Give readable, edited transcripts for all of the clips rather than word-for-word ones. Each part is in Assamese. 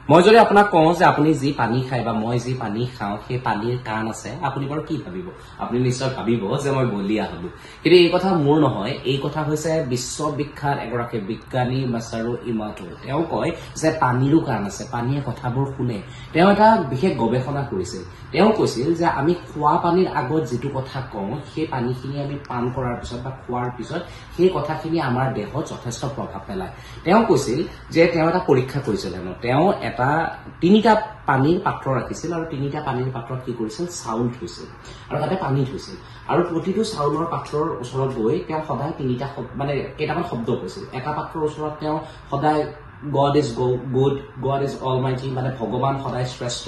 মই যদি আপোনাক কওঁ যে আপুনি যি পানী খায় বা মই যি পানী খাওঁ সেই পানীৰ কাণ আছে আপুনি বাৰু কি ভাবিব আপুনি নিশ্চয় ভাবিব যে মই বলিয়া হলো কিন্তু এই কথা মোৰ নহয় এই কথা হৈছে বিশ্ববিখ্যাত এগৰাকী বিজ্ঞানী মাছাৰু ইমাটো তেওঁ কয় যে পানীৰো কাণ আছে পানীয়ে কথাবোৰ শুনে তেওঁ এটা বিশেষ গৱেষণা কৰিছিল তেওঁ কৈছিল যে আমি খোৱা পানীৰ আগত যেটো কথা কওঁ সেই পানীখিনি আমি পান কৰাৰ পিছত বা খোৱাৰ পিছত সেই কথাখিনি আমাৰ দেহত যথেষ্ট প্ৰভাৱ পেলায় তেওঁ কৈছিল যে তেওঁ এটা পৰীক্ষা কৰিছিল তেওঁ এটা তিনিটা পানীৰ পাত্ৰ ৰাখিছিল আৰু তিনিটা পানীৰ পাত্ৰত কি কৰিছিল চাউল থৈছিল আৰু তাতে পানী থৈছিল আৰু প্ৰতিটো চাউলৰ পাত্ৰৰ ওচৰত গৈ তেওঁ সদায় তিনিটা মানে কেইটামান শব্দ কৈছিল এটা পাত্ৰৰ ওচৰত তেওঁ সদায় God is good, God is almighty, মানে ভগৱান সদায় শ্ৰেষ্ঠ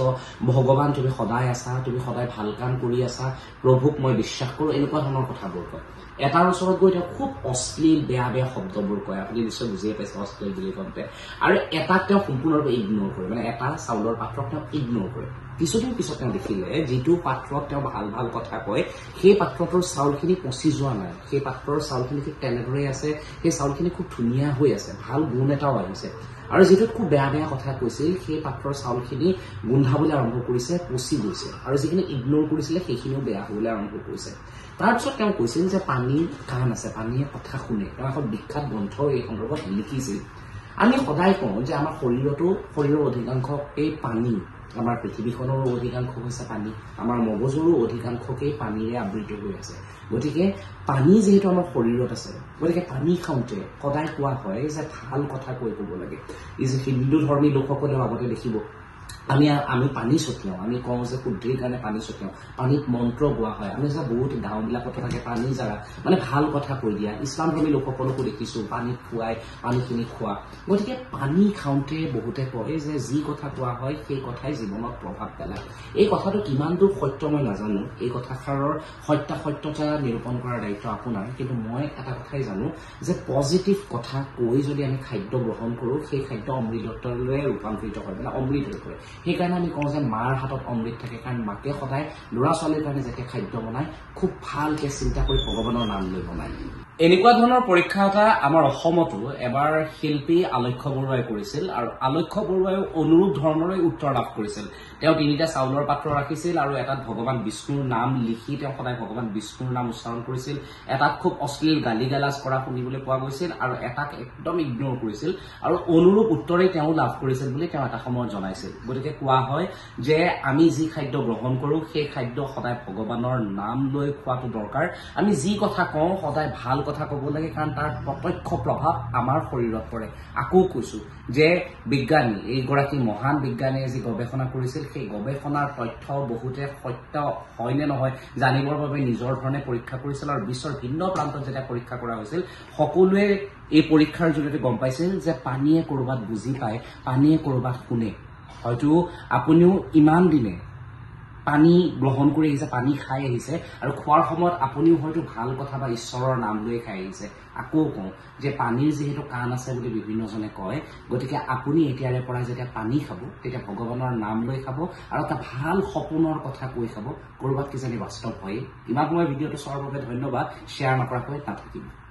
ভগৱান তুমি সদায় আছা তুমি সদায় ভাল কাম কৰি আছা প্ৰভুক মই বিশ্বাস কৰো এনেকুৱা ধৰণৰ কথাবোৰ কয় এটাৰ ওচৰত গৈ তেওঁ খুব অশ্লীল বেয়া বেয়া শব্দবোৰ কয় আপুনি নিশ্চয় বুজিয়ে পাইছে অশ্লীল বুলি কওঁতে আৰু এটাক তেওঁ সম্পূৰ্ণৰূপে ইগনোৰ কৰে মানে এটা চাউলৰ পাত্ৰক তেওঁ ইগনোৰ কৰে কিছুদিন পিছত তেওঁ দেখিলে যিটো পাত্ৰত তেওঁ ভাল ভাল কথা কয় সেই পাত্ৰটোৰ চাউলখিনি পচি যোৱা নাই সেই পাত্ৰৰ চাউলখিনি ঠিক তেনেদৰে আছে সেই চাউলখিনি খুব ধুনীয়া হৈ আছে ভাল গুণ এটাও আহিছে আৰু যেটো খুব বেয়া বেয়া কথা কৈছিল সেই পাত্ৰৰ চাউলখিনি গোন্ধাবলৈ আৰম্ভ কৰিছে পচি গৈছে আৰু যিখিনি ইগনোৰ কৰিছিলে সেইখিনিও বেয়া হ'বলৈ আৰম্ভ কৰিছে তাৰপিছত তেওঁ কৈছিল যে পানীৰ কাণ আছে পানীয়ে কথা শুনে তেওঁ এখন বিখ্যাত গ্ৰন্থ এই সন্দৰ্ভত লিখিছিল আমি সদায় কওঁ যে আমাৰ শৰীৰৰ অধিকাংশ এই পানী আমাৰ পৃথিৱীখনৰ অধিকাংশ হৈছে পানী আমাৰ মগজুৰো অধিকাংশকেই পানীৰে আবৃত হৈ আছে গতিকে পানী যেহেতু আমাৰ শৰীৰত আছে গতিকে পানী খাওঁতে সদায় কোৱা হয় যে ভাল কথা কৈ ক'ব লাগে এই যে হিন্দু ধৰ্মী লোকসকলেও আগতে দেখিব আমি পানী ছটিয়াও আমি কওঁ যে শুদ্ধিৰ কাৰণে পানী ছটিয়াও পানীত মন্ত্ৰ গোৱা হয় আমি যে বহুত গাঁওবিলাকত থাকে পানী জাৰা মানে ভাল কথা কৈ দিয়া ইছলাম ধৰ্মী লোকসকলকো দেখিছো পানীত খুৱাই পানীখিনি খোৱা গতিকে পানী খাওঁতে বহুতে কয় যে যি কথা কোৱা হয় সেই কথাই জীৱনত প্ৰভাৱ পেলায় এই কথাটো কিমান দূৰ সত্য মই নাজানো এই কথাষাৰৰ সত্যতা নিৰূপণ কৰাৰ দায়িত্ব আপোনাৰ কিন্তু মই এটা কথাই জানো যে পজিটিভ কথা কৈ যদি আমি খাদ্য গ্ৰহণ কৰোঁ সেই খাদ্য অমৃতলৈ ৰূপান্তৰিত হয় মানে অমৃত হৈ পৰে সেইকাৰণে আমি কওঁ যে মাৰ হাতত অমৃত থাকে কাৰণ মাকে সদায় ল'ৰা ছোৱালীৰ কাৰণে যেতিয়া খাদ্য বনায় খুব ভালকে চিন্তা কৰি ভগৱানৰ নাম লৈ বনায় এনেকুৱা ধৰণৰ পৰীক্ষা এটা আমাৰ অসমতো এবাৰ শিল্পী আলক্ষ্য বৰুৱাই কৰিছিল আৰু আলক্ষ্য বৰুৱাই অনুৰূপ ধৰণৰে উত্তৰ লাভ কৰিছিল তেওঁ তিনিটা চাউলৰ পাত্ৰ ৰাখিছিল আৰু এটাত ভগৱান বিষ্ণুৰ নাম লিখি তেওঁ সদায় ভগৱান বিষ্ণুৰ নাম উচ্চাৰণ কৰিছিল এটাক খুব অশ্লীল গালিগালাজ কৰা শুনিবলৈ পোৱা গৈছিল আৰু এটাক একদম ইগনোৰ কৰিছিল আৰু অনুৰূপ উত্তৰেই তেওঁ লাভ কৰিছিল বুলি তেওঁ এটা সময়ত জনাইছিল গতিকে কোৱা হয় যে আমি যি খাদ্য গ্ৰহণ কৰোঁ সেই খাদ্য সদায় ভগৱানৰ নাম লৈ খোৱাটো দৰকাৰ আমি যি কথা কওঁ সদায় ভাল কথা ক'ব লাগে কাৰণ তাৰ প্ৰত্যক্ষ প্ৰভাৱ আমাৰ শৰীৰত পৰে আকৌ কৈছো যে বিজ্ঞানী এইগৰাকী মহান বিজ্ঞানীয়ে যি গৱেষণা কৰিছিল সেই গৱেষণাৰ তথ্য বহুতে সত্য হয় নে নহয় জানিবৰ বাবে নিজৰ ধৰণে পৰীক্ষা কৰিছিল আৰু বিশ্বৰ ভিন্ন প্ৰান্তত যেতিয়া পৰীক্ষা কৰা হৈছিল সকলোৱে এই পৰীক্ষাৰ জৰিয়তে গম পাইছিল যে পানীয়ে কৰবাত বুজি পায় পানীয়ে কৰবাত শুনে হয়তো আপুনিও ইমান দিনে পানী গ্ৰহণ কৰি আহিছে পানী খাই আহিছে আৰু খোৱাৰ সময়ত আপুনিও হয়তো ভাল কথা বা ঈশ্বৰৰ নাম লৈ খাই আহিছে আকৌ কওঁ যে পানীৰ যিহেতু কাণ আছে বুলি বিভিন্নজনে কয় গতিকে আপুনি এতিয়াৰে পৰা যেতিয়া পানী খাব তেতিয়া ভগৱানৰ নাম লৈ খাব আৰু এটা ভাল সপোনৰ কথা কৈ খাব কৰবাত কিজানি বাস্তৱ হয় ইমান সময় ভিডিঅ'টো চোৱাৰ বাবে ধন্যবাদ শ্বেয়াৰ নকৰাকৈ নাথাকিব